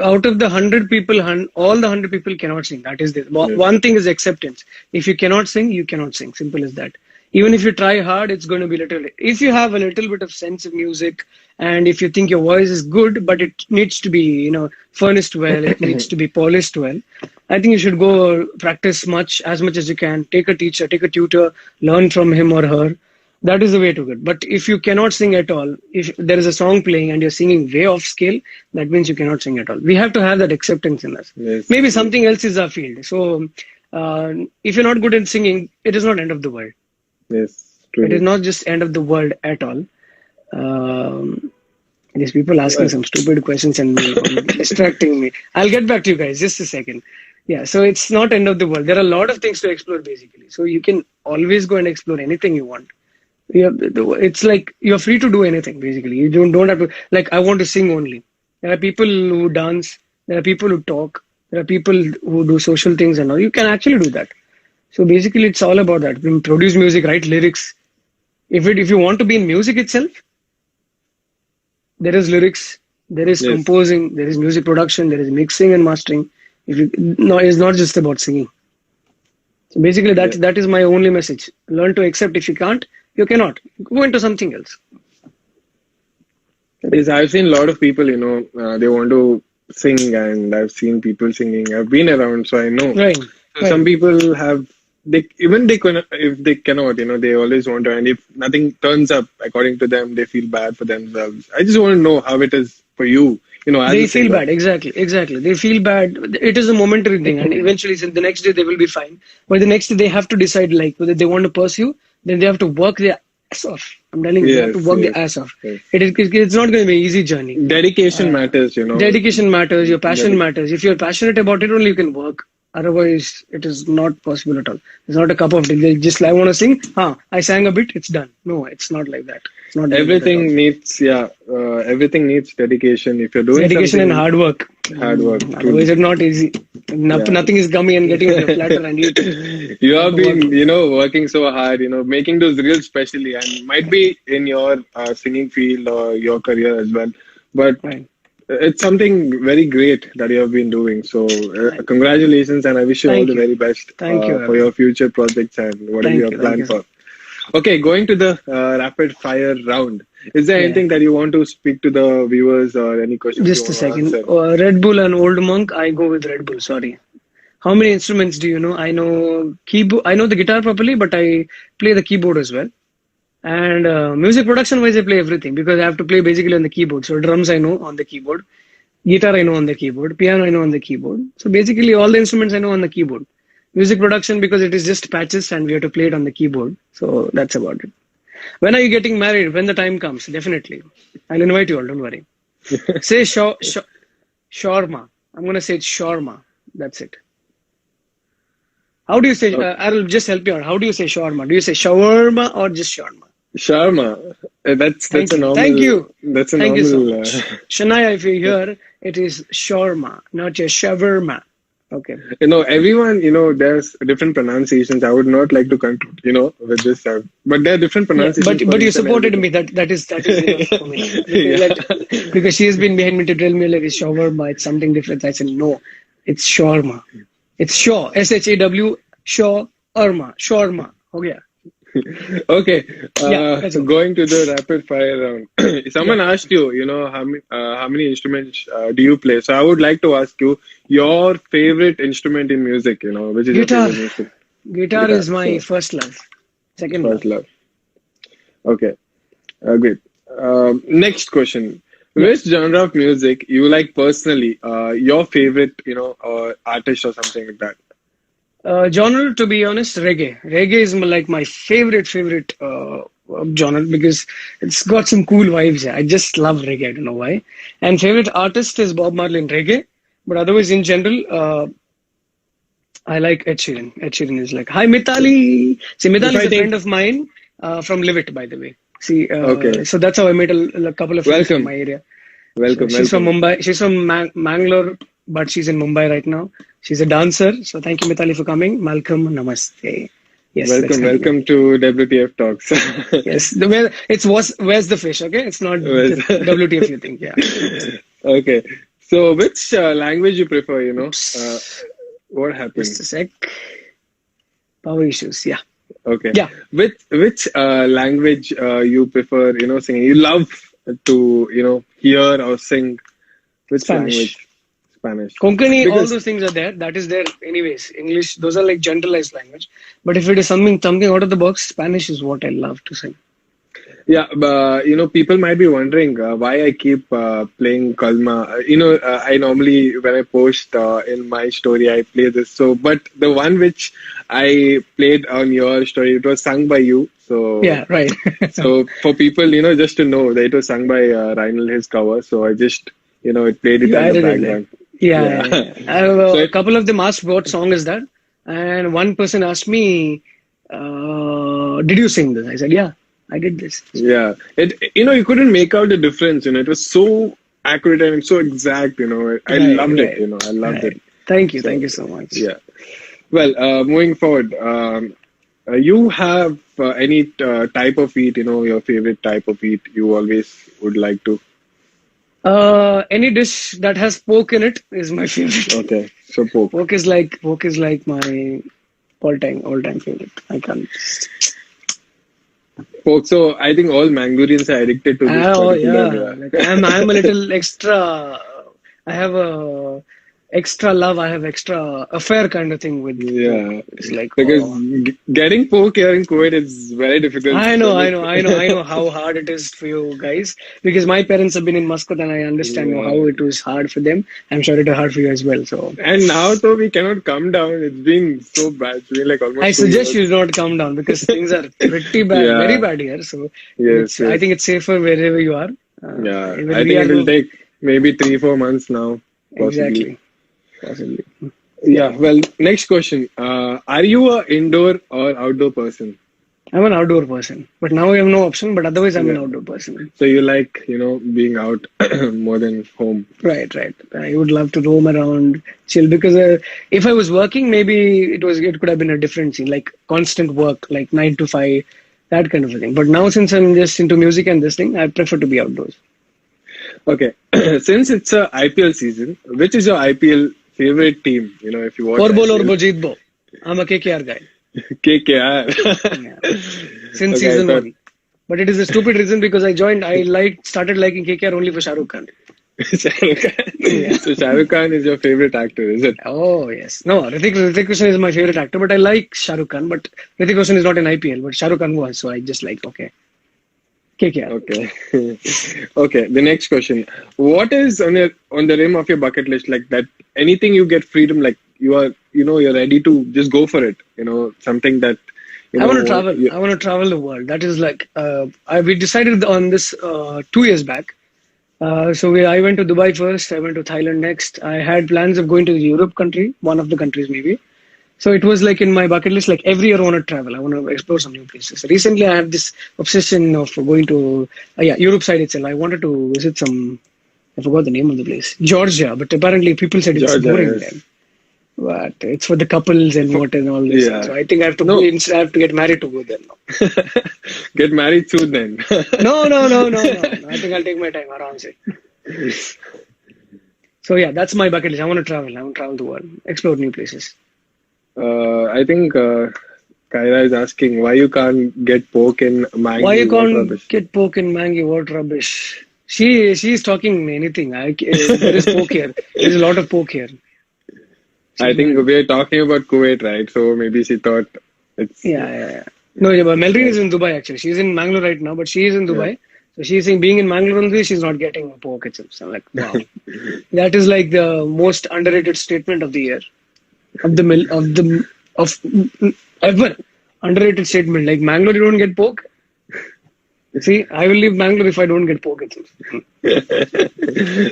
Out of the 100 people, all the 100 people cannot sing. That is this. Yes. One thing is acceptance. If you cannot sing, you cannot sing. Simple as that. Even if you try hard, it's going to be little. If you have a little bit of sense of music, and if you think your voice is good, but it needs to be, furnished well, it needs to be polished well. I think you should go practice as much as you can. Take a teacher, take a tutor, learn from him or her. That is the way to go. But if you cannot sing at all, if there is a song playing and you're singing way off scale, that means you cannot sing at all. We have to have that acceptance in us. Yes. Maybe something else is our field. So if you're not good at singing, it is not end of the world. Yes. It is True. not just end of the world at all. These people asking some stupid questions and distracting me. I'll get back to you guys. Just a second. Yeah, so it's not end of the world. There are a lot of things to explore basically. So you can always go and explore anything you want. It's like you're free to do anything basically. You don't have to, like, I want to sing only. There are people who dance. There are people who talk. There are people who do social things and all. You can actually do that. So basically, it's all about that. Produce music, write lyrics. If you want to be in music itself, there is lyrics, there is Yes. composing, there is music production, there is mixing and mastering. No, it's not just about singing. So basically, Yeah. that is my only message. Learn to accept. If you can't, you cannot. Go into something else. Yes, I've seen a lot of people, they want to sing, and I've seen people singing. I've been around, so I know. Right. So some people have, they can, if they cannot, they always want to, and if nothing turns up according to them, they feel bad for themselves. I just want to know how it is for you, as They a feel singer. bad. Exactly. They feel bad. It is a momentary thing, and eventually, the next day they will be fine. But the next day they have to decide like whether they want to pursue. Then they have to work their ass off. I'm telling you, they have to Yes, work yes, their ass off. yes. It's not going to be an easy journey. Dedication matters, Dedication matters. Your passion Dedi- matters. If you're passionate about it, only you can work. Otherwise, it is not possible at all. It's not a cup of tea. They just, I want to sing. I sang a bit. It's done. No, it's not like that. It's not like that at Everything all. needs, everything needs dedication. If you're doing Dedication and something, hard work. hard work. Otherwise, it's not easy. Yeah. Nothing is coming and getting into a platter and eat it. You have been, working so hard, making those reels specially, and might be in your singing field or your career as well. But Right. it's something very great that you have been doing. So, congratulations, and I wish you all Thank the you. very best Thank you, for your future projects and whatever you have Thank planned you. for. Okay, going to the rapid fire round. Is there Yeah. anything that you want to speak to the viewers or any questions Just you a want to second. answer? Red Bull and Old Monk. I go with Red Bull. Sorry. How many instruments do you know? I know keyboard. I know the guitar properly, but I play the keyboard as well. And music production wise, I play everything because I have to play basically on the keyboard. So drums I know on the keyboard, guitar I know on the keyboard, piano I know on the keyboard. So basically all the instruments I know on the keyboard. Music production because it is just patches and we have to play it on the keyboard. So that's about it. When are you getting married? When the time comes, definitely. I'll invite you all. Don't worry. Say shawarma. I'm gonna say it's shawarma. That's it. How do you say? I'll just help you out. How do you say shawarma? Do you say shawarma or just shawarma? Sharma, that's Thank a you. normal. Thank you. That's a Thank you so normal. much. Shania, if you hear, it is shawarma, not your shawarma. Okay. Everyone, there's different pronunciations. I would not like to conclude, with this, but there are different Yeah, pronunciations for but you each and supported everything. me. That is enough for me. Yeah. Because she has been behind me to tell me like it's shawarma, it's something different. I said no, it's shawarma. It's shaw, SHAW, shawarma. Okay. Okay, Yeah, let's go. going to the rapid fire round. If someone Yeah. asked you, how many instruments do you play? So I would like to ask you your favorite instrument in music. Which is your Guitar. favorite instrument? Guitar Guitar. is my So first love. Second love. first love. Okay, great. Next question. Yeah. Which genre of music you like personally? Your favorite, artist or something like that. Genre, to be honest, reggae. Reggae is like my favorite genre because it's got some cool vibes. Yeah. I just love reggae. I don't know why. And favorite artist is Bob Marley in reggae. But otherwise, in general, I like Ed Sheeran. Ed Sheeran is like, hi Mitali. See, If Mitali is I a friend take, of mine from Live It, by the way. See, okay, so that's how I met a couple of friends from welcome, my area. So welcome, she's from welcome. Mumbai. She's from Mangalore, but she's in Mumbai right now. She's a dancer. So thank you, Mitali, for coming. Malcolm, namaste. Yes, let's Welcome, continue. welcome to WTF Talks. Yes, where's the fish? Okay, it's not the WTF you think. Yeah. Okay, so which language you prefer, Oops. what Just happened? a sec. Power issues. Yeah. Okay, Yeah. which language you prefer, singing? You love to, hear or sing. Which Spanish. language? Spanish. Konkani, all Because those things are there. That is there anyways. English, those are like generalized language. But if it is something out of the box, Spanish is what I love to sing. yeah, people might be wondering why I keep playing Kalma. I normally, when I post in my story, I play this. So, but the one which I played on your story, it was sung by you. So, Yeah, right. so for people, just to know that it was sung by Rynel, his cover. So I just, it played it You on the added it there. background. Yeah, yeah, Yeah. yeah. I have, So a couple of them asked what song is that, and one person asked me, "Did you sing this?" I said, "Yeah, I did this." yeah, you couldn't make out the difference. It was so accurate and so exact. I Right, loved it. right, I loved it. right. So Thank you so much. yeah. Well, moving forward, you have any type of eat? Your favorite type of eat you always would like to. Any dish that has pork in it is my favorite. Okay, so pork. Pork is like my all time favorite. I can't. Pork. So I think all Mangaloreans are addicted to this Oh yeah, particular. like I'm a little extra. I have a extra love. I have extra affair kind of thing with pork. Yeah, It's like because oh. getting pork here in Kuwait is very difficult. I know how hard it is for you guys because my parents have been in Muscat and I understand Yeah. how it was hard for them. I'm sure it was hard for you as well. So And now though we cannot come down. It's been so bad. It's been like I almost two suggest years. you not come down because things are pretty bad, very Yeah. bad here. So Yes. I Yes. think it's safer wherever you are. Yeah. Even I we think are it will take maybe 3-4 months now, possibly. exactly, possibly. Yeah. Well, next question. Are you a indoor or outdoor person? I'm an outdoor person, but now I have no option. But otherwise, I'm an Yeah. outdoor person. So you like, being out more than home. Right, right. I would love to roam around, chill. Because if I was working, maybe it could have been a different scene, like constant work, like 9 to 5, that kind of a thing. But now, since I'm just into music and this thing, I prefer to be outdoors. Okay. Since it's a IPL season, which is your IPL favorite team? If you watch Or bol or IPL. bo jeet bo. I'm a KKR guy. KKR. Yeah. Since Okay, I season thought one. But it is a stupid reason because started liking KKR only for Shah Rukh Khan. Shah Rukh Khan. Yeah. So Shah Rukh Khan is your favorite actor, is it? Oh yes. No, Hrithik Roshan is my favorite actor, but I like Shah Rukh Khan. But Hrithik Roshan is not in IPL, but Shah Rukh Khan was, so I just like okay. KKR. Okay. Okay. The next question: what is on the rim of your bucket list? Like that, anything you get freedom, like you're ready to just go for it. Something that I want to travel. I want to travel the world. That is like we decided on this 2 years back. I went to Dubai first. I went to Thailand next. I had plans of going to the Europe country, one of the countries maybe. So it was like in my bucket list. Like every year I want to travel. I want to explore some new places. Recently I have this obsession of going to Europe side itself. I wanted to visit some. I forgot the name of the place, Georgia. But apparently people said it's Georgia, boring yes. there. But it's for the couples and what and all this. Yeah. So I think I have to No. I have to get married to go there now. Get married soon then. No. I think I'll take my time around it. So yeah, that's my bucket list. I want to travel. I want to travel the world, explore new places. I think Kyra is asking why you can't get pork in mango. Why you what can't rubbish? get pork in mangi? What rubbish? She's talking anything. There is pork here. There's a lot of pork here. I think we're talking about Kuwait, right? So maybe she thought it's Yeah. No, yeah, but Melreen is in Dubai actually. She's in Mangalore right now, but she is in Dubai. So she's saying being in Mangalore only, she's not getting pork itself. So I'm like, wow. That is like the most underrated statement of the year. Of ever. Underrated statement. Like Mangalore, you don't get pork. See, I will leave Mangalore if I don't get pork itself.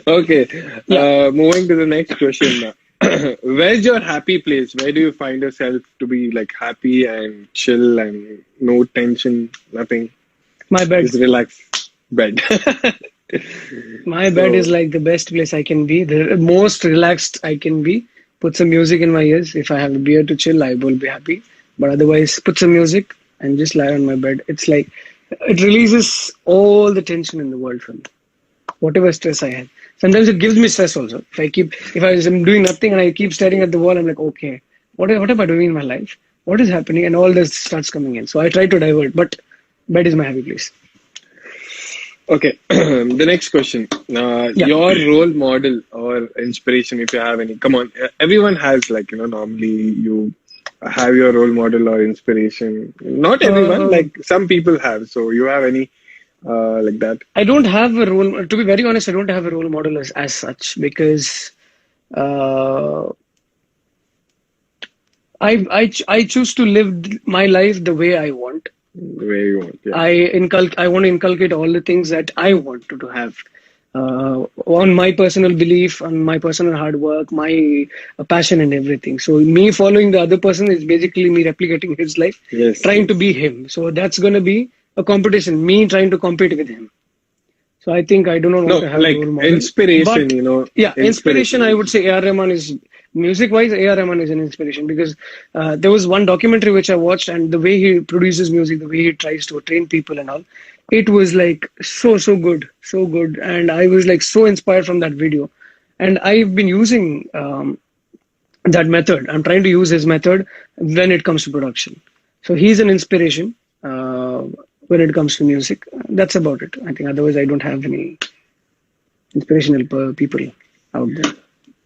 Okay. Yeah. Moving to the next question now. Where's your happy place? Where do you find yourself to be like happy and chill and no tension, nothing? My bed. Just relax. Bed. My bed is like the best place I can be, the most relaxed I can be. Put some music in my ears. If I have a beer to chill, I will be happy. But otherwise, put some music and just lie on my bed. It's like it releases all the tension in the world from me. Whatever stress I had. Sometimes it gives me stress also. If I am doing nothing and I keep staring at the wall, I'm like, okay, what am I doing in my life? What is happening? And all this starts coming in. So I try to divert, but bed is my happy place. Okay, the next question. Yeah. Your role model or inspiration, if you have any. Come on, everyone has like, normally you have your role model or inspiration. Not everyone, Uh, like some people have. So you have any like that? I don't have a role. To be very honest, I don't have a role model as such because uh, I choose to live my life the way I want. The way you want, yeah. I want to inculcate all the things that I want to have on my personal belief, on my personal hard work, my passion and everything. So me following the other person is basically me replicating his life, Yes, trying to yes. be him. So that's going to be a competition, me trying to compete with him. So I think I do not want No, to have a like role model. inspiration, But yeah, inspiration, I inspiration. would say A.R. Rahman is, music-wise, A.R. Rahman is an inspiration because there was one documentary which I watched and the way he produces music, the way he tries to train people and all, it was like so good, so good. And I was like so inspired from that video. And I've been using that method. I'm trying to use his method when it comes to production. So he's an inspiration when it comes to music. That's about it. I think otherwise I don't have any inspirational people out there.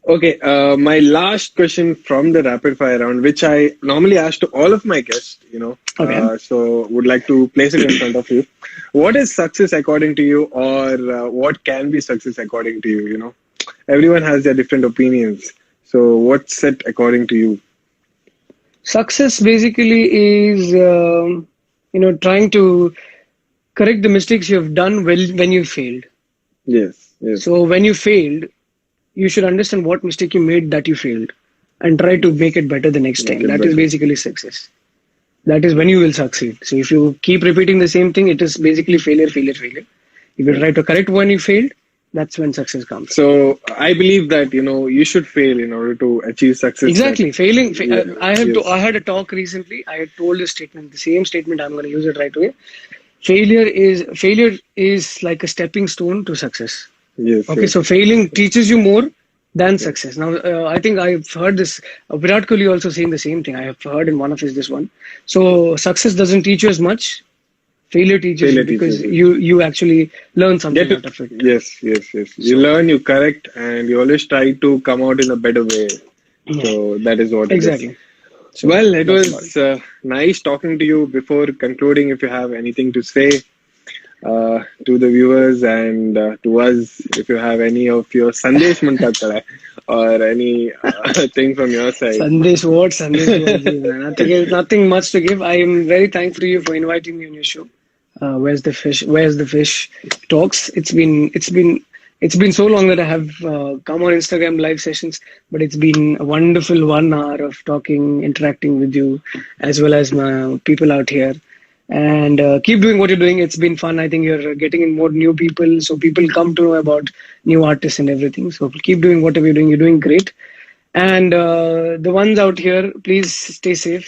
Okay, my last question from the rapid fire round, which I normally ask to all of my guests, Okay. so would like to place it in front of you. What is success according to you, or what can be success according to you? Everyone has their different opinions. So what's it according to you? Success basically is, trying to correct the mistakes you have done when you failed. Yes, yes, So when you failed, you should understand what mistake you made that you failed and try to make it better the next make time. it That is better. basically success. That is when you will succeed. So if you keep repeating the same thing, it is basically failure, failure, failure. If you try to correct when you failed, that's when success comes. So I believe that you should fail in order to achieve success. That Exactly. Failing. yeah, I yes, had a talk recently. I had told this statement, the same statement. I'm going to use it right away. Failure is like a stepping stone to success. yes, Okay, yes. so failing teaches you more than success. Now, I think I've heard this. Virat Kohli also saying the same thing. I have heard in one of his this one. So success doesn't teach you as much. Failure teaches you Failure because teaches you. you actually learn Get something it? out of it. Yes, yes, yes. You So learn, you correct, and you always try to come out in a better way. yeah, So that is what it is. exactly. So Well, it that's about it. was nice talking to you. Before concluding, if you have anything to say to the viewers and to us, if you have any of your Sandesh Muntakala or any thing from your side. Sandesh, what Sandesh do I give? Man? Nothing much to give. I am very thankful to you for inviting me on your show. Where's the fish? Where's the fish? Talks. It's been so long that I have come on Instagram live sessions, but it's been a wonderful 1 hour of talking, interacting with you, as well as my people out here. And keep doing what you're doing. It's been fun. I think you're getting in more new people, so people come to know about new artists and everything. So keep doing whatever you're doing. You're doing great. And the ones out here, please stay safe.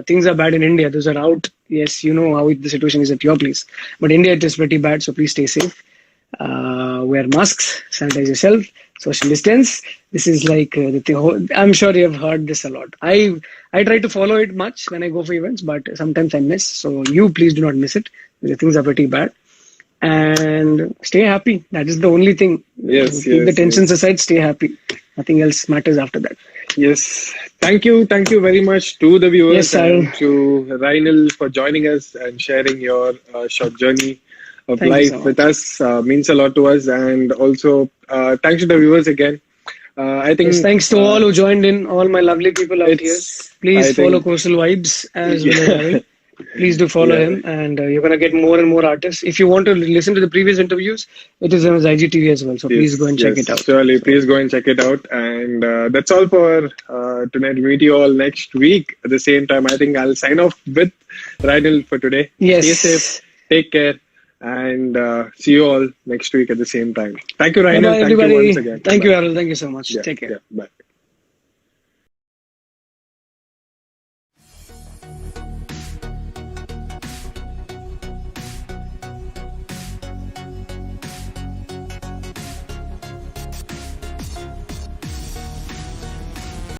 Things are bad in India. Those are out. Yes, you know how the situation is at your place. But India, it is pretty bad. So please stay safe. Wear masks, sanitize yourself, social distance. This is like I'm sure you have heard this a lot. I try to follow it much when I go for events, but sometimes I miss. So you please do not miss it. The things are pretty bad. And stay happy. That is the only thing. Yes, Keep the yes, tensions yes. aside. Stay happy. Nothing else matters after that. Yes. Thank you very much to the Yes, viewers sir. and to Rynel for joining us and sharing your short journey of Thank you so life with much. us. Means a lot to us. And also, thanks to the viewers again. I Yes, think thanks to all who joined in, all my lovely people out here. I Please follow think, Coastal Vibes as well as I yeah, will. Please do follow yeah. him, and you're gonna get more and more artists. If you want to listen to the previous interviews, it is on his IGTV as well. So please go Yes, and check yes, it out. surely. So Please go and check it out. And that's all for tonight. Meet you all next week at the same time. I think I'll sign off with Rydell for today. Stay safe, yes, take care, and see you all next week at the same time. Thank you, bye Rydell. bye Thank you once everybody. again. Thank you, Bye. Arul. Thank you so much. Yeah, Take care. yeah. Bye.